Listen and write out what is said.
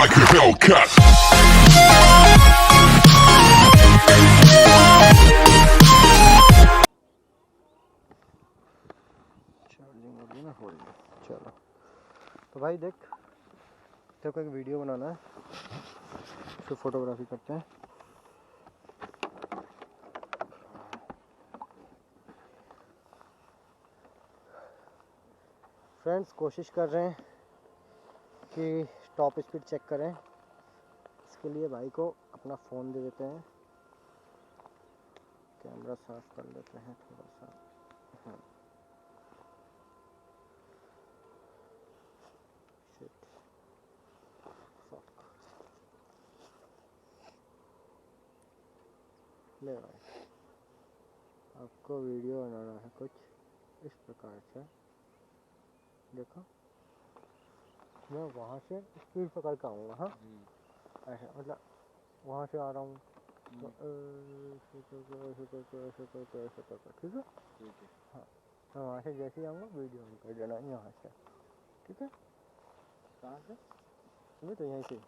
like a Hellcat. Charging होगी ना हो रही है। चलो तो भाई देख, तेरे को एक वीडियो बनाना है, फिर फोटोग्राफी करते हैं। फ्रेंड्स कोशिश कर रहे हैं कि टॉप स्पीड चेक करें। इसके लिए भाई को अपना फ़ोन दे देते हैं, कैमरा साफ कर लेते हैं थोड़ा सा। हाँ शिट, फक। ले भाई, आपको वीडियो बनाना है कुछ इस प्रकार से। देखो मैं वहाँ से स्पीड पकड़ के आऊँगा। हाँ ऐसे मतलब वहाँ से आ रहा हूँ तो ऐसे करके ऐसे करके ऐसे करके ऐसे करके, ठीक है। हाँ मैं वहाँ से जैसे ही आऊँगा वीडियो ऑन कर देना यहाँ से, ठीक है। कहाँ से? मैं तो यहीं से